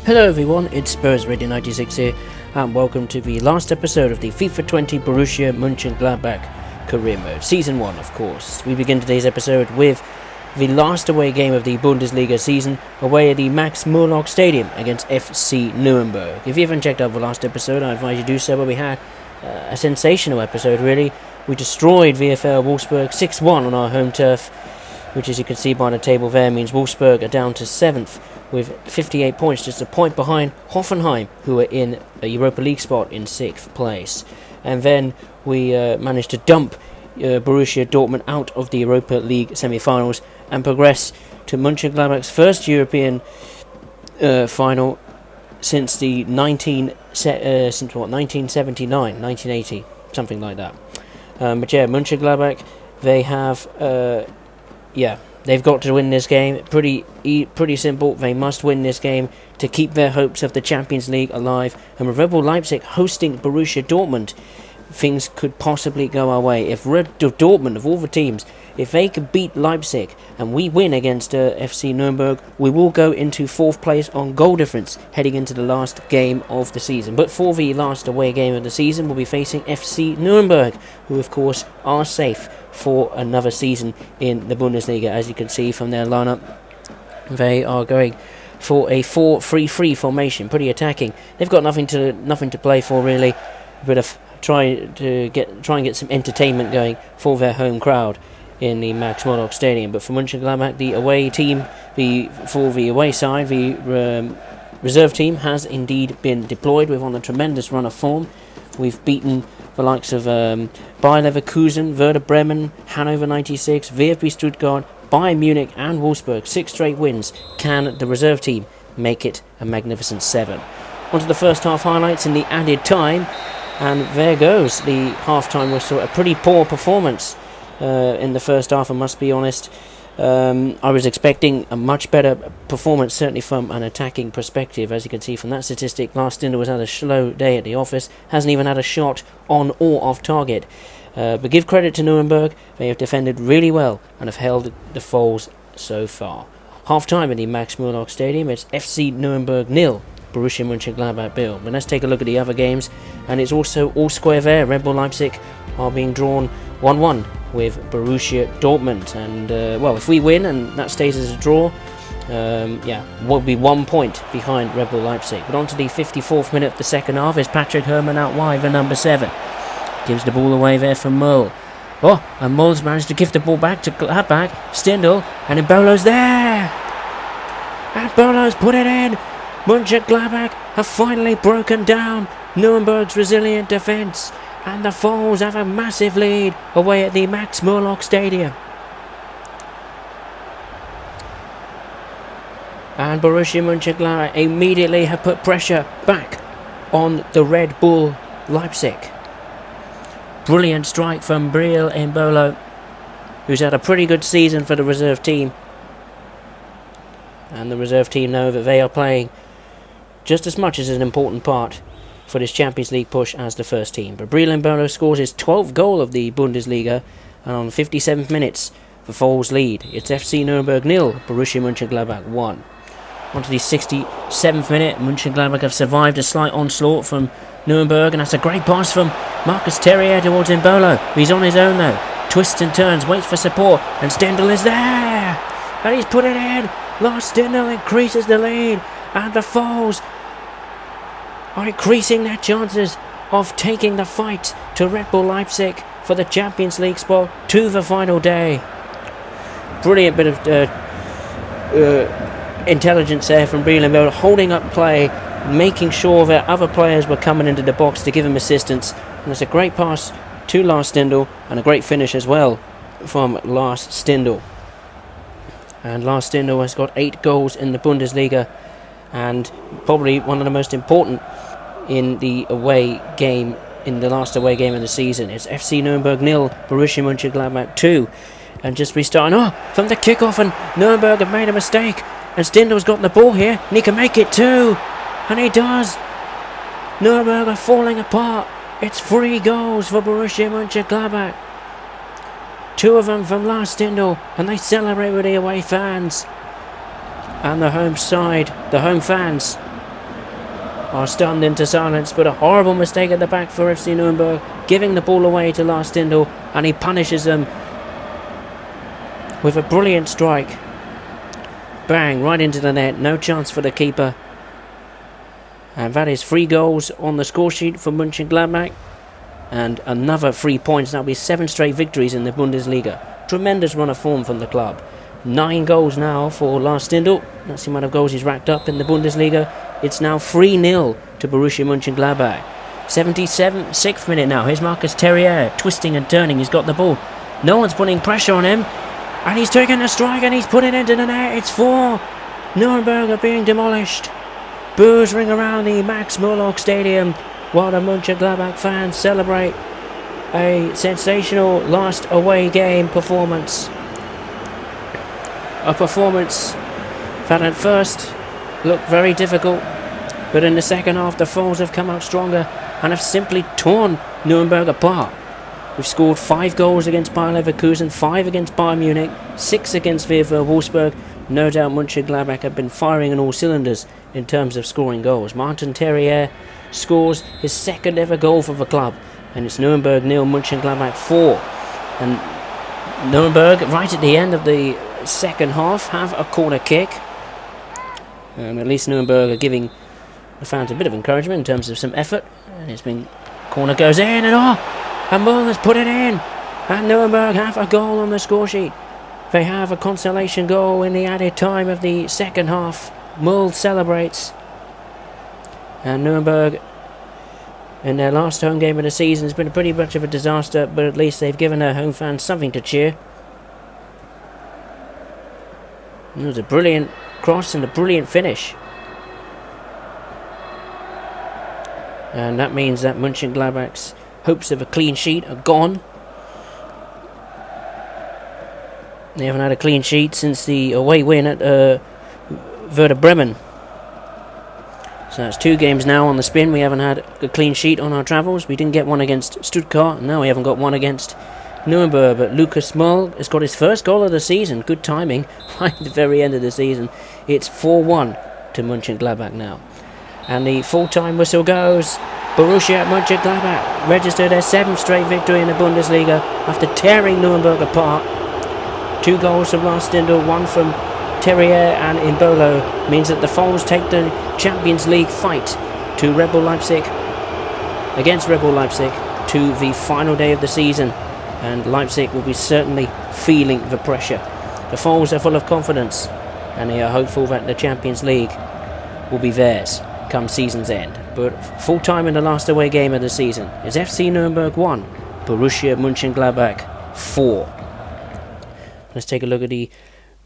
Hello everyone, it's Spurs Radio 96 here, and welcome to the last episode of the FIFA 20 Borussia Monchengladbach career mode, Season 1 of course. We begin today's episode with the last away game of the Bundesliga season, away at the Max-Morlock Stadium against FC Nuremberg. If you haven't checked out the last episode, I advise you do so, but we had a sensational episode really. We destroyed VfL Wolfsburg 6-1 on our home turf, which as you can see by the table there means Wolfsburg are down to 7th with 58 points, just a point behind Hoffenheim, who are in a Europa League spot in 6th place. And then we managed to dump Borussia Dortmund out of the Europa League semi-finals and progress to Mönchengladbach's first European final since the 1979, 1980, something like that. But yeah, Mönchengladbach, they have they've got to win this game. Pretty simple. They must win this game to keep their hopes of the Champions League alive. And with Red Bull Leipzig hosting Borussia Dortmund, things could possibly go our way. If Dortmund, of all the teams, if they could beat Leipzig and we win against FC Nuremberg, we will go into 4th place on goal difference heading into the last game of the season. But for the last away game of the season, we'll be facing FC Nuremberg, who of course are safe for another season in the Bundesliga. As you can see from their lineup, they are going for a 4-3-3 formation, pretty attacking. They've got nothing to play for really, but try and get some entertainment going for their home crowd in the Max-Morlock Stadium. But for Mönchengladbach, the away team, for the away side, the reserve team has indeed been deployed. We're on a tremendous run of form. We've beaten the likes of Bayer Leverkusen, Werder Bremen, Hannover 96, VfB Stuttgart, Bayern Munich and Wolfsburg. 6 straight wins. Can the reserve team make it a magnificent 7? On to the first half highlights in the added time. And there goes the half-time whistle. A pretty poor performance in the first half, I must be honest. I was expecting a much better performance, certainly from an attacking perspective. As you can see from that statistic, Lars Stindl has had a slow day at the office, hasn't even had a shot on or off target. But give credit to Nuremberg, they have defended really well and have held the foals so far. Half-time in the Max-Morlock Stadium, it's FC Nuremberg 0. Borussia Monchengladbach bill. But let's take a look at the other games, and it's also all square there. Red Bull Leipzig are being drawn 1-1 with Borussia Dortmund, and if we win and that stays as a draw, we'll be 1 point behind Red Bull Leipzig. But on to the 54th minute of the second half is Patrick Herrmann out wide, the number 7 gives the ball away there for Möll. And Möll's managed to give the ball back to Gladbach. Stindl, and Embolo's there, and Embolo's put it in. Mönchengladbach have finally broken down Nuremberg's resilient defence, and the Foals have a massive lead away at the Max-Morlock Stadium. And Borussia Mönchengladbach immediately have put pressure back on the Red Bull Leipzig. Brilliant strike from Breel Embolo, who's had a pretty good season for the reserve team. And the reserve team know that they are playing just as much as an important part for this Champions League push as the first team. But Breel Embolo scores his 12th goal of the Bundesliga, and on 57th minutes, the Foals lead. It's FC Nuremberg 0, Borussia Mönchengladbach 1. On to the 67th minute, Mönchengladbach have survived a slight onslaught from Nuremberg, and that's a great pass from Marcus Terrier towards Embolo. He's on his own though, twists and turns, waits for support, and Stindl is there, and he's put it in. Lars Stindl increases the lead, and the Foals are increasing their chances of taking the fight to Red Bull Leipzig for the Champions League spot to the final day. Brilliant bit of intelligence there from Breel Embolo, holding up play, making sure that other players were coming into the box to give him assistance. And it's a great pass to Lars Stindl, and a great finish as well from Lars Stindl. And Lars Stindl has got 8 goals in the Bundesliga, and probably one of the most important in the away game, in the last away game of the season. It's FC Nuremberg 0, Borussia Mönchengladbach 2. And just restarting, from the kickoff, and Nuremberg have made a mistake, and Stindl's got the ball here, and he can make it too, and he does. Nuremberg are falling apart. It's 3 goals for Borussia Mönchengladbach. 2 of them from Lars Stindl, and they celebrate with the away fans. And the home side, the home fans, are stunned into silence, but a horrible mistake at the back for FC Nuremberg, giving the ball away to Lars Stindl, and he punishes them with a brilliant strike. Bang, right into the net, no chance for the keeper. And that is 3 goals on the score sheet for Mönchengladbach, and another 3 points. That'll be 7 straight victories in the Bundesliga. Tremendous run of form from the club. 9 goals now for Lars Stindl. That's the amount of goals he's racked up in the Bundesliga. It's now 3-0 to Borussia Monchengladbach. 76th minute now. Here's Marcus Terrier twisting and turning. He's got the ball. No one's putting pressure on him. And he's taking a strike and he's put it into the net. It's 4. Nuremberg are being demolished. Boos ring around the Max Morlock Stadium while the Mönchengladbach fans celebrate a sensational last away game performance. A performance that at first looked very difficult, but in the second half the Foles have come out stronger and have simply torn Nuremberg apart. We've scored 5 goals against Bayer Leverkusen, 5 against Bayern Munich, 6 against VfL Wolfsburg. No doubt Mönchengladbach have been firing on all cylinders in terms of scoring goals. Martin Terrier scores his 2nd ever goal for the club, and it's Nuremberg 0, Mönchengladbach 4. And Nuremberg, right at the end of the second half, have a corner kick. At least Nuremberg are giving the fans a bit of encouragement in terms of some effort. And it's been, corner goes in and Mull has put it in. And Nuremberg have a goal on the score sheet. They have a consolation goal in the added time of the second half. Mull celebrates. And Nuremberg, in their last home game of the season, has been pretty much of a disaster, but at least they've given their home fans something to cheer. It was a brilliant cross and a brilliant finish. And that means that Mönchengladbach's hopes of a clean sheet are gone. They haven't had a clean sheet since the away win at Werder Bremen. So that's 2 games now on the spin. We haven't had a clean sheet on our travels. We didn't get one against Stuttgart, and now we haven't got one against Nuremberg. But Lucas Mull has got his first goal of the season. Good timing right at the very end of the season. It's 4-1 to Mönchengladbach now. And the full-time whistle goes. Borussia Monchengladbach registered their 7th straight victory in the Bundesliga after tearing Nuremberg apart. 2 goals from Lars Stindl, 1 from Terrier and Imbolo, means that the Foles take the Champions League fight to against Red Bull Leipzig to the final day of the season, and Leipzig will be certainly feeling the pressure. The Foles are full of confidence and they are hopeful that the Champions League will be theirs come season's end. But full time in the last away game of the season is FC Nuremberg 1, Borussia Monchengladbach 4. Let's take a look at the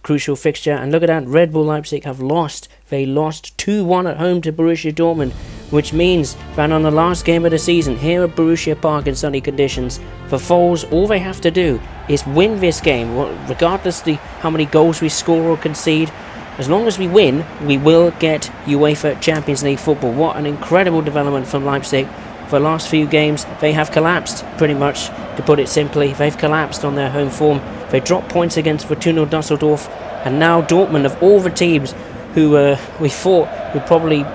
crucial fixture, and look at that. Red Bull Leipzig have lost. They lost 2-1 at home to Borussia Dortmund, which means that on the last game of the season here at Borussia Park in sunny conditions, for Foles, all they have to do is win this game, regardless of how many goals we score or concede. As long as we win, we will get UEFA Champions League football. What an incredible development from Leipzig. For the last few games, they have collapsed, pretty much, to put it simply. They've collapsed on their home form. They dropped points against Fortuna Dusseldorf, and now Dortmund, of all the teams who we thought would probably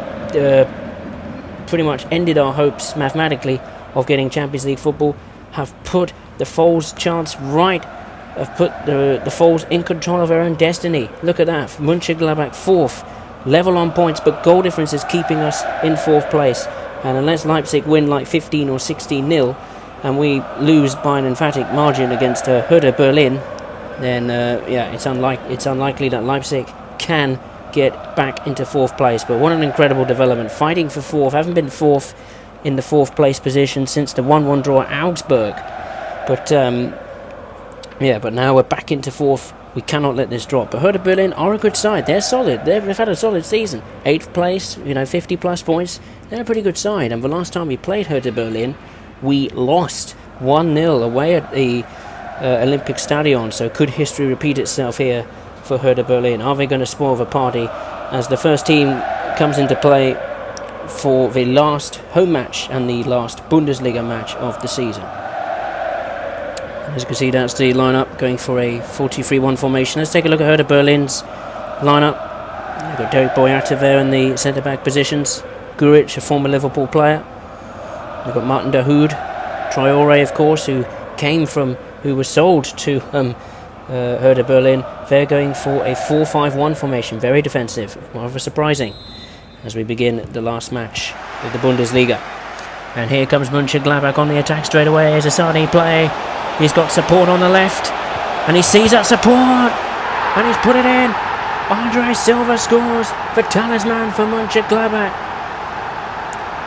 pretty much ended our hopes mathematically of getting Champions League football, have put the Foles chance right, have put the Foles in control of their own destiny. Look at that, Mönchengladbach 4th, level on points, but goal difference is keeping us in 4th place. And unless Leipzig win like 15 or 16-0, and we lose by an emphatic margin against Hertha Berlin, then it's unlikely that Leipzig can get back into 4th place. But what an incredible development, fighting for 4th. Haven't been 4th in the 4th place position since the 1-1 draw at Augsburg. But but now we're back into 4th. We cannot let this drop. But Hertha Berlin are a good side. They're solid. They've had a solid season. 8th place, 50 plus points. They're a pretty good side. And the last time we played Hertha Berlin, we lost 1-0 away at the Olympic Stadion. So could history repeat itself here for Hertha Berlin? Are they going to spoil the party as the first team comes into play for the last home match and the last Bundesliga match of the season? As you can see, that's the lineup going for a 4-2-3-1 formation. Let's take a look at Hertha Berlin's lineup. We've got Derek Boyata there in the centre-back positions. Guric, a former Liverpool player. We've got Martin Dahoud, Traore, of course, who was sold to Hertha Berlin. They're going for a 4-5-1 formation, very defensive, rather surprising, as we begin the last match of the Bundesliga. And here comes Mönchengladbach on the attack straight away. Here's a Sane play. He's got support on the left, and he sees that support, and he's put it in. Andre Silva scores, the talisman for Mönchengladbach.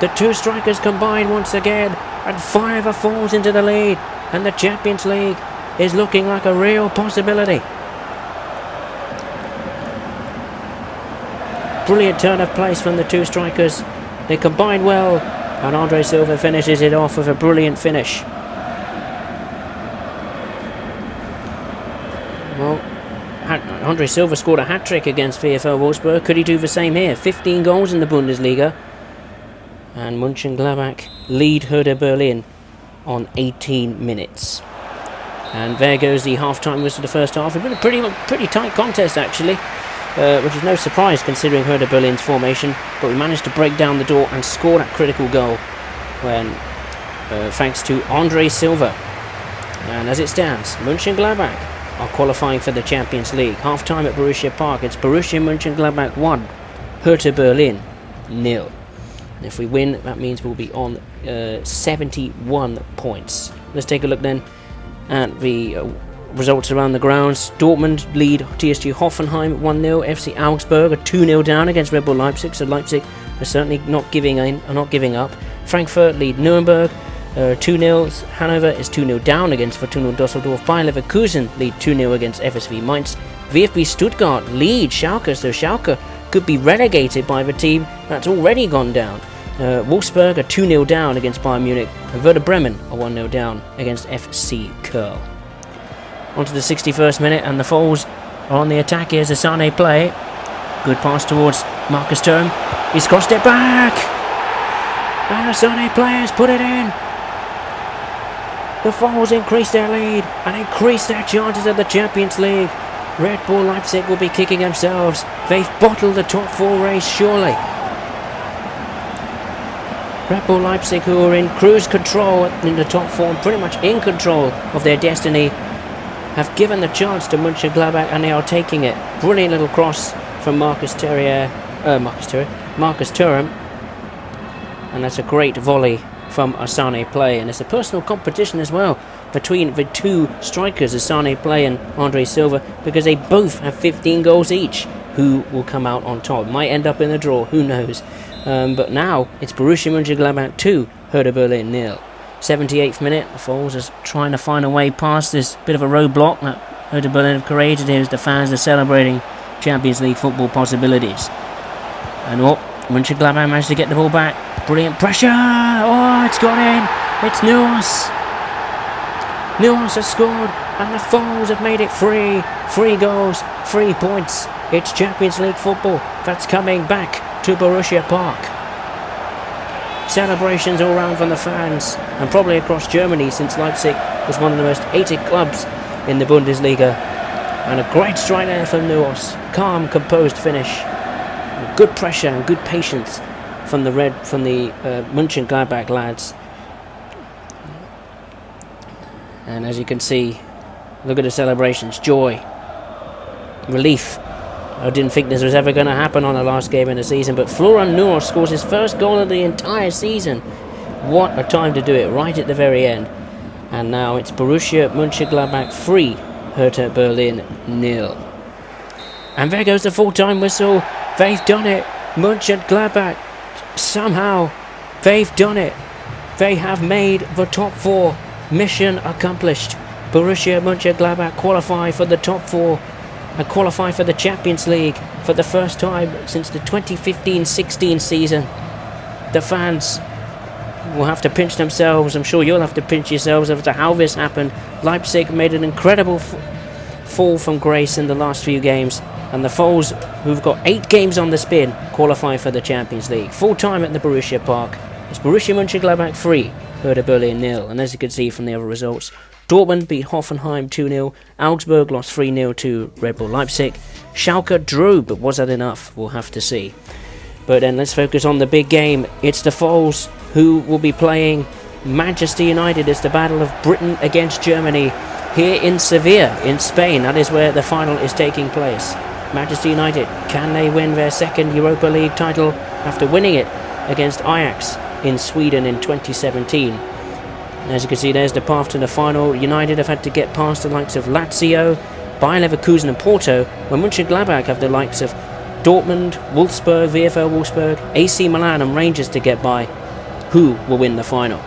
The two strikers combine once again, and Fiver falls into the lead, and the Champions League is looking like a real possibility. Brilliant turn of place from the two strikers. They combine well, and Andre Silva finishes it off with a brilliant finish. Well, Andre Silva scored a hat-trick against VfL Wolfsburg. Could he do the same here? 15 goals in the Bundesliga. And Mönchengladbach lead Hertha Berlin on 18 minutes. And there goes the half-time whistle of the first half. It's been a pretty tight contest, actually, which is no surprise considering Hertha Berlin's formation. But we managed to break down the door and score that critical goal when, thanks to Andre Silva. And as it stands, Mönchengladbach are qualifying for the Champions League. Half-time at Borussia Park. It's Borussia Monchengladbach 1, Hertha Berlin 0. And if we win, that means we'll be on 71 points. Let's take a look then at the results around the grounds. Dortmund lead TSG Hoffenheim 1-0. FC Augsburg are 2-0 down against Red Bull Leipzig, so Leipzig are certainly not giving up. Frankfurt lead Nuremberg 2-0. Hanover is 2-0 down against Fortuna Düsseldorf. Bayer Leverkusen lead 2-0 against FSV Mainz. VfB Stuttgart lead Schalke, so Schalke could be relegated by the team that's already gone down. Wolfsburg are 2-0 down against Bayern Munich, and Werder Bremen are 1-0 down against FC Köln. On to the 61st minute, and the Foles are on the attack. Here's a Sane play. Good pass towards Marcus Thuram. He's crossed it back, and the Sane players put it in. The Foles increase their lead and increase their chances of the Champions League. Red Bull Leipzig will be kicking themselves. They've bottled the top four race, surely. Red Bull Leipzig, who are in cruise control in the top four, and pretty much in control of their destiny, have given the chance to Mönchengladbach, and they are taking it. Brilliant little cross from Marcus Thuram. And that's a great volley from Asane Play, and it's a personal competition as well between the two strikers, Asane Play and Andre Silva, because they both have 15 goals each. Who will come out on top? Might end up in a draw, who knows? But now it's Borussia Monchengladbach 2, Hertha Berlin 0. 78th minute, the Foles is trying to find a way past this bit of a roadblock that Hertha Berlin have created here as the fans are celebrating Champions League football possibilities. And Mönchengladbach managed to get the ball back. Brilliant pressure! Oh, it's gone in! It's Nuos! Nuos has scored, and the Foles have made it 3 goals, 3 points. It's Champions League football that's coming back to Borussia Park. Celebrations all round from the fans, and probably across Germany, since Leipzig was one of the most hated clubs in the Bundesliga. And a great strike there from Nuos. Calm, composed finish. Good pressure and good patience from the Mönchengladbach lads. And as you can see, look at the celebrations. Joy. Relief. I didn't think this was ever going to happen on the last game in the season, but Florian Nuos scores his first goal of the entire season. What a time to do it, right at the very end. And now it's Borussia Mönchengladbach 3, Hertha Berlin 0. And there goes the full-time whistle. They've done it. Mönchengladbach, somehow, they've done it. They have made the top 4. Mission accomplished. Borussia Mönchengladbach qualify for the top 4 and qualify for the Champions League for the first time since the 2015-16 season. The fans will have to pinch themselves. I'm sure you'll have to pinch yourselves as to how this happened. Leipzig made an incredible fall from grace in the last few games, and the Foles, who've got 8 games on the spin, qualify for the Champions League. Full time at the Borussia Park. It's Borussia Mönchengladbach 3, Hertha Berlin 0. And as you can see from the other results, Dortmund beat Hoffenheim 2-0. Augsburg lost 3-0 to Red Bull Leipzig. Schalke drew, but was that enough? We'll have to see. But then let's focus on the big game. It's the Foles who will be playing Manchester United. It's the battle of Britain against Germany here in Sevilla in Spain. That is where the final is taking place. Manchester United, can they win their second Europa League title after winning it against Ajax in Sweden in 2017? As you can see, there's the path to the final. United have had to get past the likes of Lazio, Bayer Leverkusen and Porto, when Mönchengladbach have the likes of Dortmund, Wolfsburg, VfL Wolfsburg, AC Milan and Rangers to get by. Who will win the final?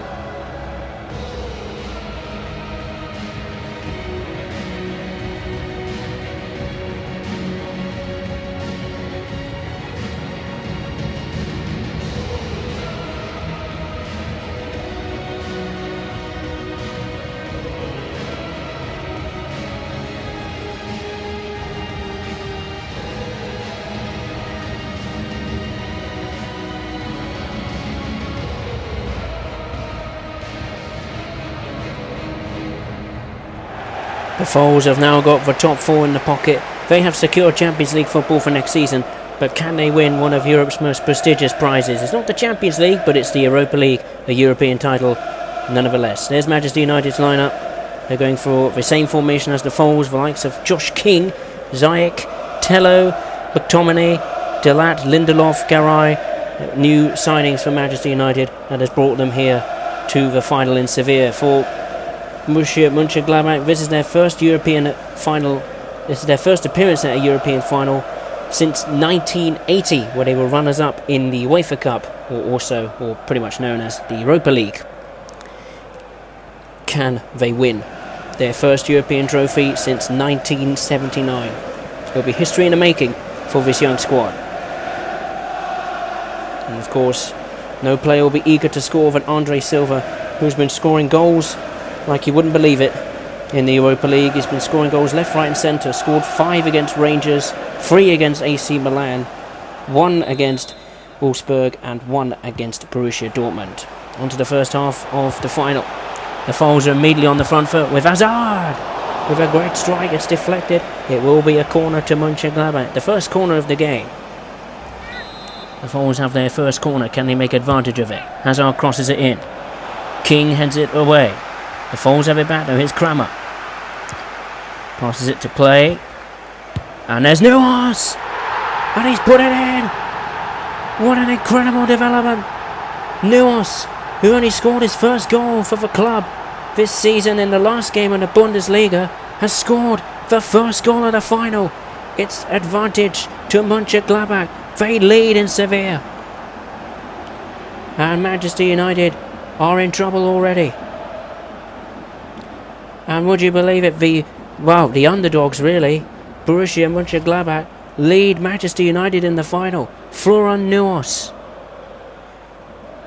The Foles have now got the top four in the pocket. They have secured Champions League football for next season, but can they win one of Europe's most prestigious prizes? It's not the Champions League, but it's the Europa League, a European title nonetheless. There's Manchester United's lineup. They're going for the same formation as the Foles, the likes of Josh King, Ziyech, Tello, McTominay, Delat, Lindelof, Garay. New signings for Manchester United that has brought them here to the final in Sevilla. For Borussia Monchengladbach, this is their first European final. This is their first appearance at a European final since 1980, where they were runners-up in the UEFA Cup, or pretty much known as the Europa League. Can they win their first European trophy since 1979? It'll be history in the making for this young squad. And of course, no player will be eager to score than Andre Silva, who's been scoring goals like you wouldn't believe it in the Europa League. He's been scoring goals left, right and centre. Scored 5 against Rangers, 3 against AC Milan, 1 against Wolfsburg and 1 against Borussia Dortmund. On to the first half of the final. The Foles are immediately on the front foot with Hazard. With a great strike, it's deflected. It will be a corner to Mönchengladbach. The first corner of the game. The Foles have their first corner. Can they make advantage of it? Hazard crosses it in. King heads it away. The Foles have it back though. Here's Kramer. Passes it to play. And there's Nuas! And he's put it in! What an incredible development! Nuas, who only scored his first goal for the club this season in the last game in the Bundesliga, has scored the first goal of the final. It's advantage to Mönchengladbach. They lead in Sevilla. And Manchester United are in trouble already. And would you believe it, the underdogs really, Borussia Monchengladbach, lead Manchester United in the final. Florian Nuas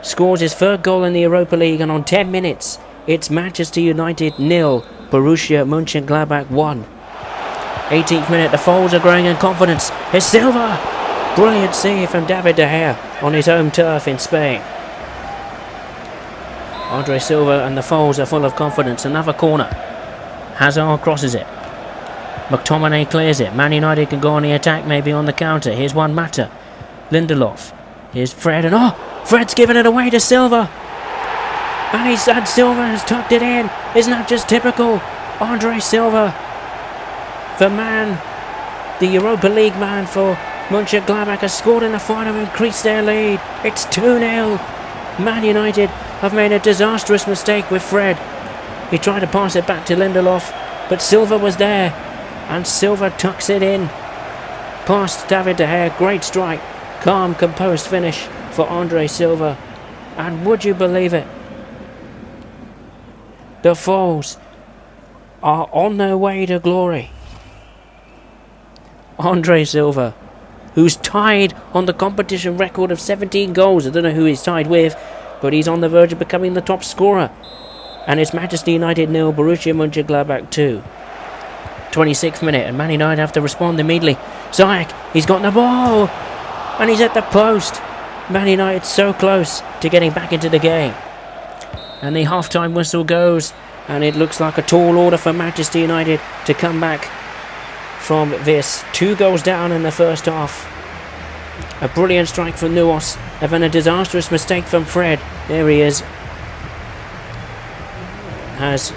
scores his third goal in the Europa League, and on 10 minutes, it's Manchester United 0, Borussia Monchengladbach 1. 18th minute, the Foles are growing in confidence. Here's Silva! Brilliant save from David De Gea on his home turf in Spain. Andre Silva and the Foles are full of confidence. Another corner. Hazard crosses it. McTominay clears it. Man United can go on the attack, maybe on the counter. Here's Juan Mata. Lindelof. Here's Fred, and Fred's given it away to Silva. And Silva has tucked it in. Isn't that just typical? Andre Silva, the man, the Europa League man for Mönchengladbach, has scored in the final and increased their lead. It's 2-0. Man United have made a disastrous mistake with Fred. He tried to pass it back to Lindelof, but Silva was there, and Silva tucks it in past David De Gea. Great strike, calm, composed finish for Andre Silva. And would you believe it, the Foles are on their way to glory. Andre Silva, who's tied on the competition record of 17 goals. I don't know who he's tied with, but he's on the verge of becoming the top scorer. And it's Manchester United 0, Borussia Monchengladbach 2. 26th minute, and Man United have to respond immediately. Ziyech, he's got the ball, and he's at the post. Man United so close to getting back into the game. And the half-time whistle goes, and it looks like a tall order for Manchester United to come back from this. 2 goals down in the first half. A brilliant strike from Nuos, and then a disastrous mistake from Fred. There he is. Has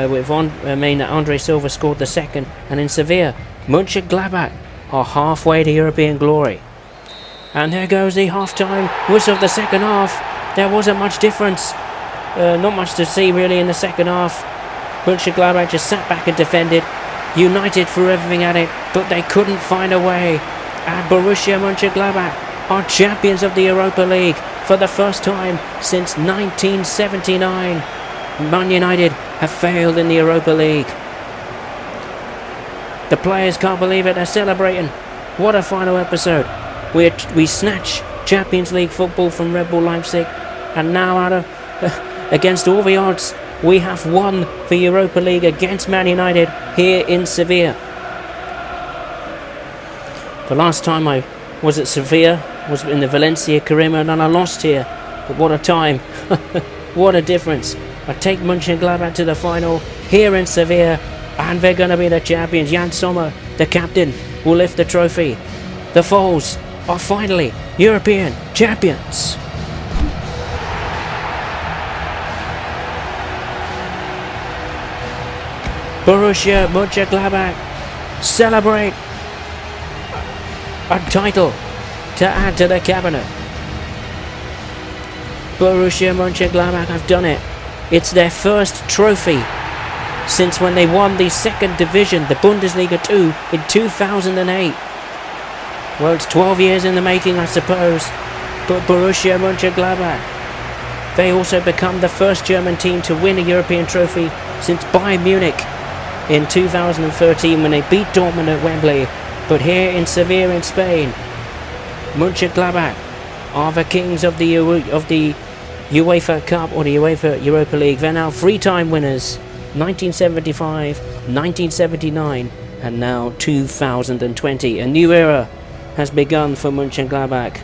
with Andre Silva scored the second, and in Sevilla, Monchengladbach are halfway to European glory. And there goes the half-time whistle of the second half. There wasn't much difference. Not much to see really in the second half. Monchengladbach just sat back and defended. United threw everything at it, but they couldn't find a way. And Borussia Monchengladbach are champions of the Europa League for the first time since 1979. Man United have failed in the Europa League. The players can't believe it, they're celebrating. What a final episode. We snatch Champions League football from Red Bull Leipzig, and now against all the odds, we have won the Europa League against Man United here in Sevilla. The last time I was at Sevilla was in the Valencia Carrera, and I lost here. But what a time. What a difference. I take Monchengladbach to the final here in Sevilla, and they're going to be the champions. Jan Sommer, the captain, will lift the trophy. The Foals are finally European champions. Borussia Monchengladbach celebrate a title to add to the cabinet. Borussia Monchengladbach have done it. It's their first trophy since when they won the second division, the Bundesliga 2, in 2008. Well, it's 12 years in the making, I suppose. But Borussia Monchengladbach, they also become the first German team to win a European trophy since Bayern Munich in 2013 when they beat Dortmund at Wembley. But here in Sevilla in Spain, Monchengladbach are the kings of the UEFA Cup or the UEFA Europa League. They're now three-time winners, 1975, 1979 and now 2020. A new era has begun for Monchengladbach,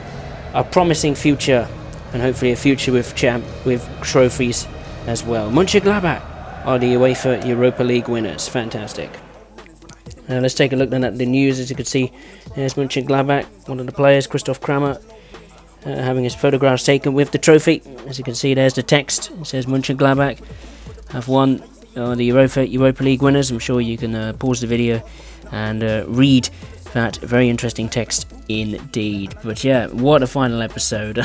a promising future, and hopefully a future with trophies as well. Monchengladbach are the UEFA Europa League winners. Fantastic. Now let's take a look then at the news. As you can see, there's Monchengladbach, one of the players, Christoph Kramer, having his photographs taken with the trophy. As you can see, there's the text. It says Monchengladbach have won the Europa League winners. I'm sure you can pause the video and read that very interesting text indeed. But yeah, what a final episode.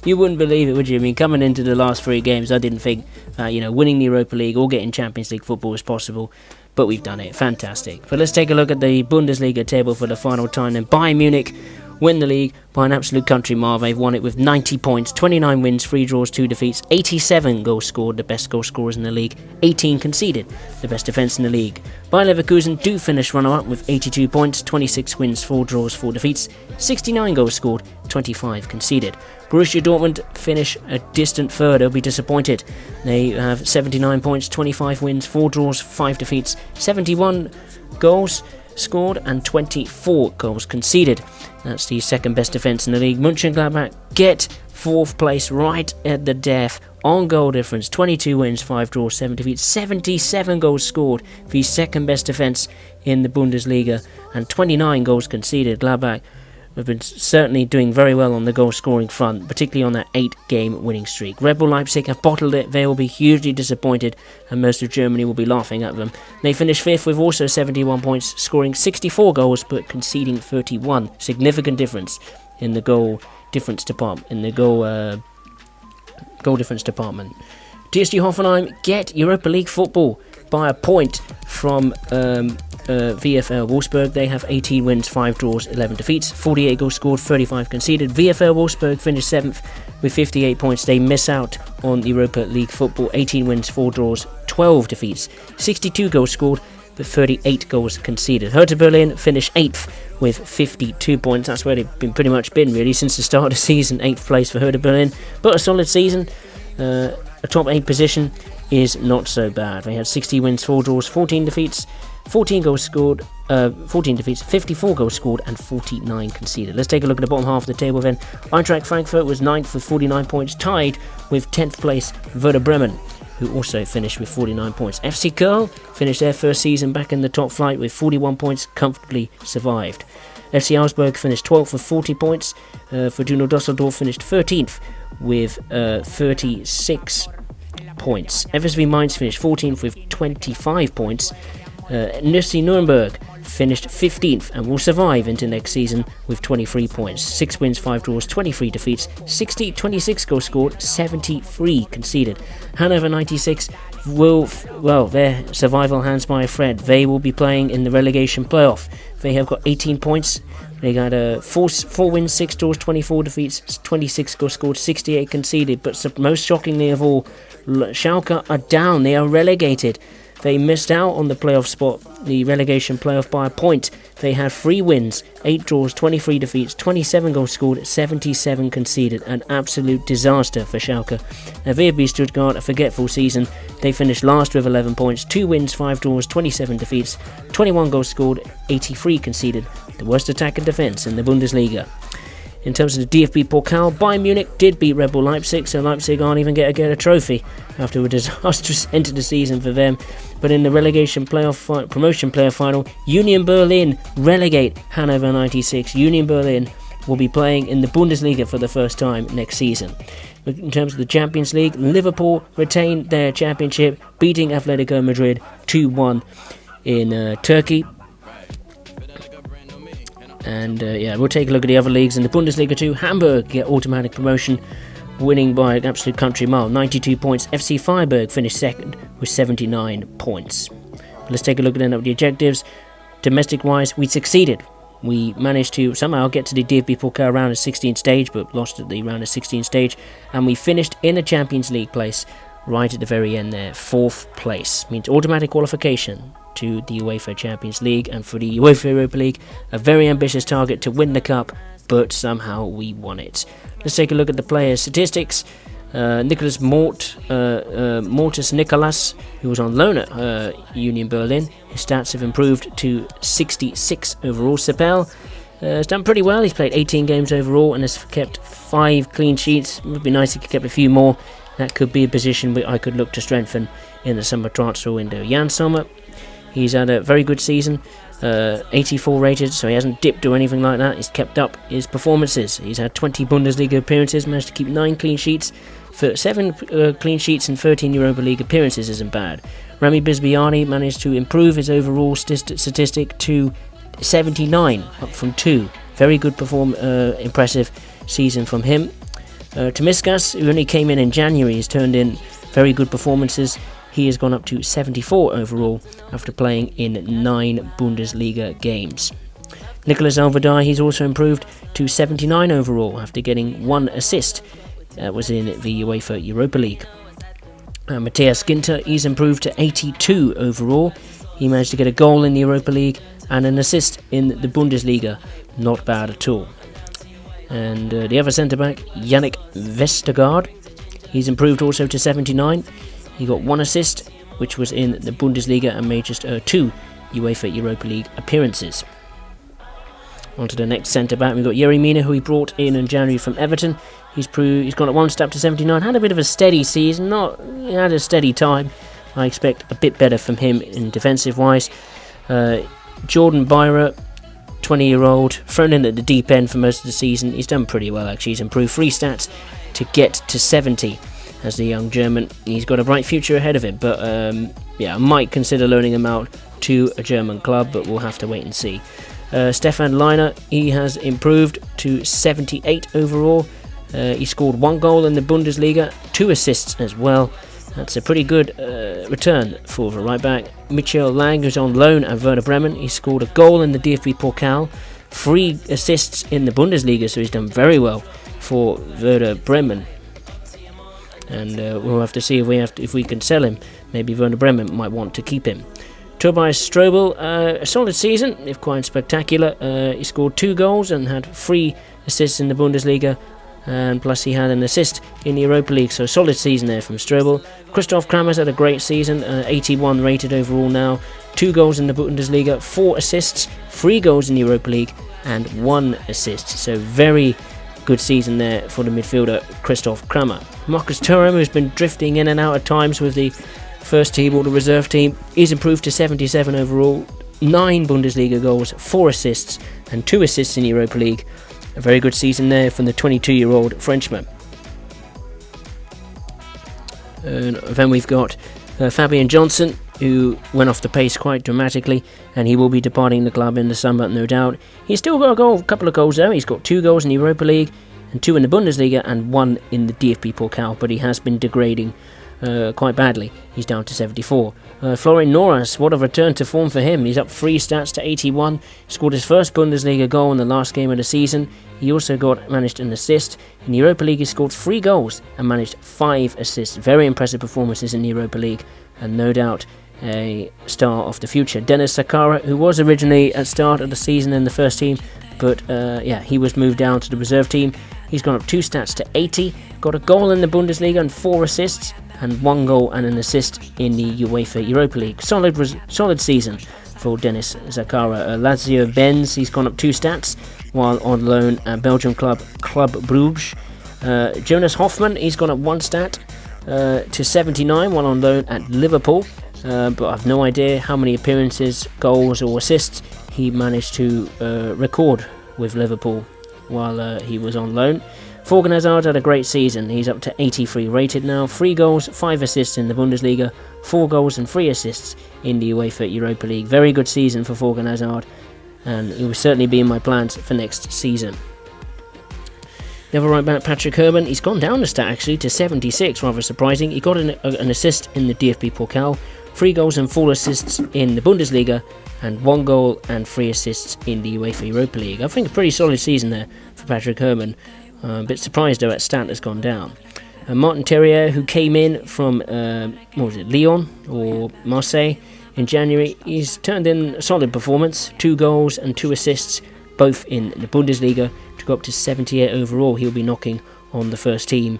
You wouldn't believe it, would you? I mean, coming into the last three games, I didn't think winning the Europa League or getting Champions League football was possible. But we've done it. Fantastic. But let's take a look at the Bundesliga table for the final time. And Bayern Munich win the league by an absolute country mile. They've won it with 90 points, 29 wins, 3 draws, 2 defeats, 87 goals scored, the best goal scorers in the league, 18 conceded, the best defence in the league. Bayer Leverkusen do finish runner-up with 82 points, 26 wins, 4 draws, 4 defeats, 69 goals scored, 25 conceded. Borussia Dortmund finish a distant third. They'll be disappointed. They have 79 points, 25 wins, 4 draws, 5 defeats, 71 goals scored and 24 goals conceded. That's the second best defence in the league. Monchengladbach get 4th place right at the death on goal difference. 22 wins, 5 draws, 7 defeats, 77 goals scored. The second best defence in the Bundesliga and 29 goals conceded. Gladbach have been certainly doing very well on the goal scoring front, particularly on that 8-game winning streak. Red Bull Leipzig have bottled it. They will be hugely disappointed and most of Germany will be laughing at them. They finished 5th with also 71 points, scoring 64 goals but conceding 31. Significant difference in the goal difference department. Goal difference department. TSG Hoffenheim get Europa League football by a point from VfL Wolfsburg. They have 18 wins, 5 draws, 11 defeats, 48 goals scored, 35 conceded. VfL Wolfsburg finished 7th with 58 points. They miss out on Europa League football. 18 wins, 4 draws, 12 defeats, 62 goals scored, but 38 goals conceded. Hertha Berlin finished 8th with 52 points. That's where they've pretty much been really since the start of the season. 8th place for Hertha Berlin, but a solid season. A top 8 position is not so bad. They had 60 wins, 4 draws, 14 defeats, 14 goals scored, 14 defeats, 54 goals scored and 49 conceded. Let's take a look at the bottom half of the table then. Eintracht Frankfurt was 9th with 49 points, tied with 10th place Werder Bremen, who also finished with 49 points. FC Köln finished their first season back in the top flight with 41 points, comfortably survived. FC Augsburg finished 12th with 40 points. Fortuna Düsseldorf finished 13th with 36 points. FSV Mainz finished 14th with 25 points. FC Nuremberg finished 15th and will survive into next season with 23 points. 6 wins, 5 draws, 23 defeats, 26 goals scored, 73 conceded. Hannover 96 their survival hands by a thread. They will be playing in the relegation playoff. They have got 18 points. They got 4 wins, 6 draws, 24 defeats, 26 goals scored, 68 conceded. But most shockingly of all, Schalke are down. They are relegated. They missed out on the playoff spot, the relegation playoff, by a point. They had 3 wins, 8 draws, 23 defeats, 27 goals scored, 77 conceded. An absolute disaster for Schalke. Now, VfB Stuttgart, a forgetful season. They finished last with 11 points, 2 wins, 5 draws, 27 defeats, 21 goals scored, 83 conceded. The worst attack and defence in the Bundesliga. In terms of the DFB Pokal, Bayern Munich did beat Red Bull Leipzig, so Leipzig aren't even going to get a trophy after a disastrous end to the season for them. But in the relegation playoff promotion playoff final, Union Berlin relegate Hannover 96. Union Berlin will be playing in the Bundesliga for the first time next season. In terms of the Champions League, Liverpool retained their championship, beating Atletico Madrid 2-1 in Turkey. And we'll take a look at the other leagues. In the Bundesliga 2, Hamburg get automatic promotion, winning by an absolute country mile, 92 points. FC Freiburg finished second with 79 points. Let's take a look at the objectives. Domestic-wise, we succeeded. We managed to somehow get to the DFB Pokal round of 16 stage, but lost at the round of 16 stage. And we finished in the Champions League place, right at the very end there, 4th place. Means automatic qualification to the UEFA Champions League, and for the UEFA Europa League, a very ambitious target to win the cup, but somehow we won it. Let's take a look at the players' statistics. Nicholas Mortis Nicolas, who was on loan at Union Berlin, his stats have improved to 66 overall. Sapel has done pretty well. He's played 18 games overall and has kept 5 clean sheets. It would be nice if he could keep a few more. That could be a position where I could look to strengthen in the summer transfer window. Jan Sommer, he's had a very good season, 84 rated, so he hasn't dipped or anything like that. He's kept up his performances. He's had 20 Bundesliga appearances, managed to keep 9 clean sheets. 7 clean sheets and 13 Europa League appearances isn't bad. Rami Bisbiani managed to improve his overall statistic to 79, up from 2. Very good impressive season from him. Tomiskas, who only came in January, has turned in very good performances. He has gone up to 74 overall after playing in 9 Bundesliga games. Nicholas Alvadai, he's also improved to 79 overall after getting 1 assist. That was in the UEFA Europa League. Matthias Ginter, he's improved to 82 overall. He managed to get a goal in the Europa League and an assist in the Bundesliga. Not bad at all. And the other centre-back, Yannick Vestergaard, he's improved also to 79. He got 1 assist, which was in the Bundesliga, and made just 2 UEFA Europa League appearances. On to the next centre-back, we've got Yerry Mina, who he brought in January from Everton. He's gone at 1 step to 79, had a bit of a steady season, he had a steady time. I expect a bit better from him in defensive-wise. Jordan Byra, 20-year-old, thrown in at the deep end for most of the season. He's done pretty well, actually. He's improved 3 stats to get to 70 as the young German. He's got a bright future ahead of him, but I might consider loaning him out to a German club, but we'll have to wait and see. Stefan Leiner, he has improved to 78 overall. He scored 1 goal in the Bundesliga, 2 assists as well. That's a pretty good return for the right back. Michael Lang, who's on loan at Werder Bremen, he scored a goal in the DFB Pokal, 3 assists in the Bundesliga, so he's done very well for Werder Bremen. And we'll have to see if we can sell him. Maybe Werder Bremen might want to keep him. Tobias Strobel, a solid season, if quite spectacular. He scored 2 goals and had 3 assists in the Bundesliga, and plus he had an assist in the Europa League, so solid season there from Strobel. Christoph Kramer's had a great season, 81 rated overall now, 2 goals in the Bundesliga, 4 assists, 3 goals in the Europa League, and 1 assist, so very good season there for the midfielder Christoph Kramer. Marcus Thuram, who's been drifting in and out at times with the first team or the reserve team, he's improved to 77 overall, 9 Bundesliga goals, 4 assists, and 2 assists in Europa League. A very good season there from the 22-year-old Frenchman. And then we've got Fabian Johnson, who went off the pace quite dramatically, and he will be departing the club in the summer, no doubt. He's still got a couple of goals though. He's got 2 goals in the Europa League, and 2 in the Bundesliga, and 1 in the DFB Pokal, but he has been degrading quite badly. He's down to 74. Florian Noras, what a return to form for him. He's up 3 stats to 81. Scored his first Bundesliga goal in the last game of the season. He also managed an assist. In the Europa League, he scored 3 goals and managed 5 assists. Very impressive performances in the Europa League, and no doubt a star of the future. Dennis Sakara, who was originally at start of the season in the first team, but he was moved down to the reserve team. He's gone up 2 stats to 80, got a goal in the Bundesliga and 4 assists, and 1 goal and an assist in the UEFA Europa League. Solid season for Dennis Zakara. Lazio Benz, he's gone up 2 stats while on loan at Belgian club Bruges. Jonas Hoffmann, he's gone up 1 stat to 79 while on loan at Liverpool. But I've no idea how many appearances, goals or assists he managed to record with Liverpool while he was on loan. Thorgan Hazard had a great season. He's up to 83 rated now. 3 goals, 5 assists in the Bundesliga, 4 goals and 3 assists in the UEFA Europa League. Very good season for Thorgan Hazard, and he will certainly be in my plans for next season. The other right back, Patrick Herman, he's gone down a stat actually to 76, rather surprising. He got an assist in the DFB Pokal, 3 goals and 4 assists in the Bundesliga, and 1 goal and 3 assists in the UEFA Europa League. I think a pretty solid season there for Patrick Herman. A bit surprised though that stat has gone down. Martin Terrier, who came in from Lyon or Marseille in January, he's turned in a solid performance. 2 goals and 2 assists, both in the Bundesliga, to go up to 78 overall. He'll be knocking on the first team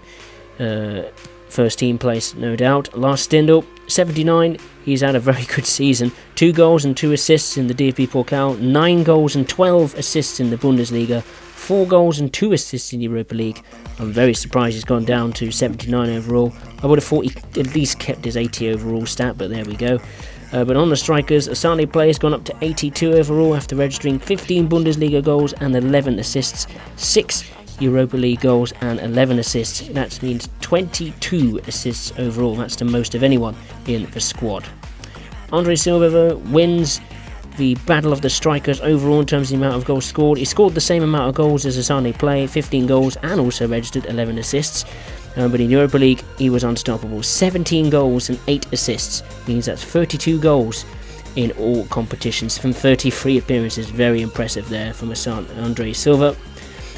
place, no doubt. Lars Stindl, 79. He's had a very good season. 2 goals and 2 assists in the DFB Pokal, 9 goals and 12 assists in the Bundesliga, 4 goals and 2 assists in the Europa League. I'm very surprised he's gone down to 79 overall. I would have thought he at least kept his 80 overall stat, but there we go. But on the strikers, Asani Play has gone up to 82 overall after registering 15 Bundesliga goals and 11 assists, 6 Europa League goals and 11 assists. That means 22 assists overall. That's the most of anyone in the squad. Andre Silva wins the battle of the strikers overall in terms of the amount of goals scored. He scored the same amount of goals as Asani Play, 15 goals, and also registered 11 assists. But in Europa League, he was unstoppable. 17 goals and 8 assists. Means that's 32 goals in all competitions from 33 appearances. Very impressive there from Andre Silva.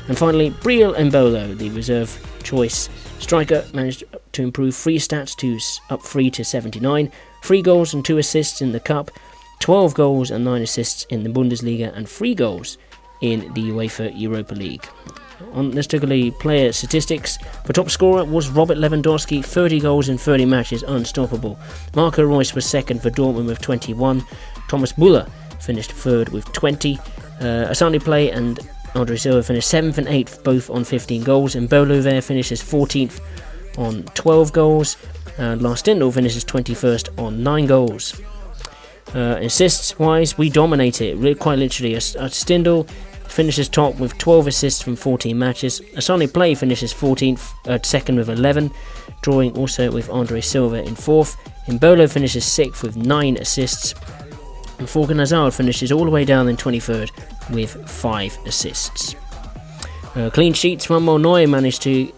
And finally, Briel Mbolo, the reserve choice striker, managed to improve 3 stats to up 3 to 79. 3 goals and 2 assists in the Cup, 12 goals and 9 assists in the Bundesliga, and 3 goals in the UEFA Europa League. Let's take a look at the player statistics. The top scorer was Robert Lewandowski, 30 goals in 30 matches, unstoppable. Marco Reus was second for Dortmund with 21. Thomas Müller finished third with 20. Asani Play and Andre Silva finished 7th and 8th, both on 15 goals. And Mbolo there finishes 14th on 12 goals. And Lars Stindl finishes 21st on 9 goals. Assists wise, we dominate it, quite literally. Stindl finishes top with 12 assists from 14 matches. Asani Play finishes 14th, second with 11, drawing also with Andre Silva in 4th. Mbolo finishes 6th with 9 assists. And Thorgan Hazard finishes all the way down in 23rd with 5 assists. Clean sheets, Manuel Neuer managed to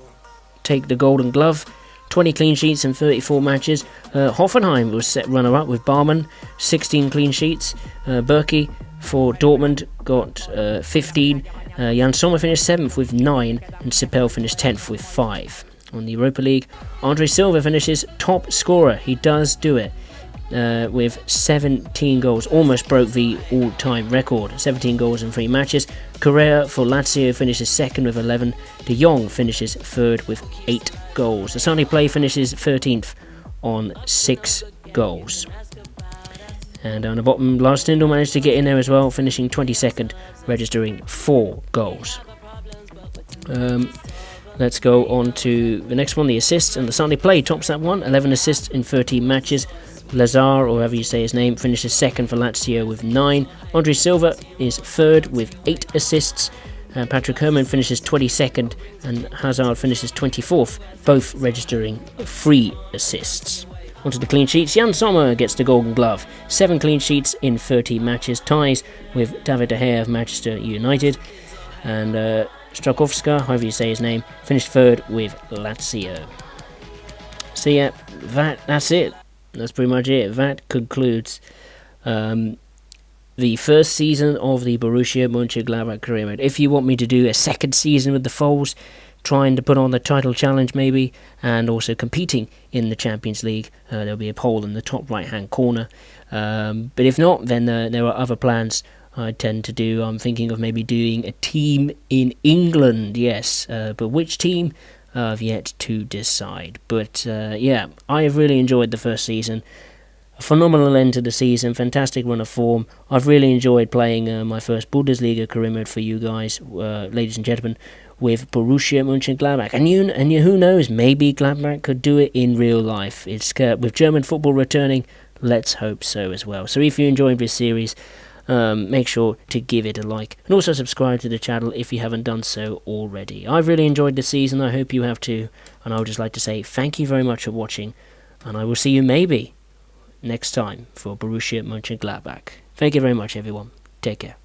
take the Golden Glove. 20 clean sheets in 34 matches. Hoffenheim was set runner-up with Barman, 16 clean sheets. Berkey for Dortmund got 15. Jan Sommer finished 7th with 9, and Sipel finished 10th with 5. On the Europa League, Andre Silva finishes top scorer. He does do it with 17 goals. Almost broke the all-time record. 17 goals in 3 matches. Correa for Lazio finishes 2nd with 11. De Jong finishes 3rd with 8 goals. Asani Play finishes 13th on 6 goals. And down the bottom, Lars Stindl managed to get in there as well, finishing 22nd, registering 4 goals. Let's go on to the next one, the assists. And Asani Play tops that one, 11 assists in 13 matches. Lazar, or however you say his name, finishes second for Lazio with 9. Andre Silva is third with 8 assists. Patrick Herrmann finishes 22nd, and Hazard finishes 24th, both registering 3 assists. Onto the clean sheets. Jan Sommer gets the Golden Glove. 7 clean sheets in 30 matches, ties with David De Gea of Manchester United. And Strakowska, however you say his name, finished third with Lazio. So yeah, that's it. That's pretty much it. That concludes the first season of the Borussia Monchengladbach career mode. If you want me to do a second season with the Foals, trying to put on the title challenge maybe, and also competing in the Champions League, there'll be a poll in the top right hand corner. But if not, then there are other plans I tend to do. I'm thinking of maybe doing a team in England, yes, but which team I've yet to decide. But yeah, I have really enjoyed the first season. A phenomenal end to the season, fantastic run of form. I've really enjoyed playing my first Bundesliga career mode for you guys, ladies and gentlemen, with Borussia Monchengladbach. And who knows, maybe Gladbach could do it in real life. It's with German football returning, let's hope so as well. So if you enjoyed this series, make sure to give it a like, and also subscribe to the channel if you haven't done so already. I've really enjoyed the season, I hope you have too, and I would just like to say thank you very much for watching, and I will see you maybe next time for Borussia Monchengladbach. Thank you very much, everyone. Take care.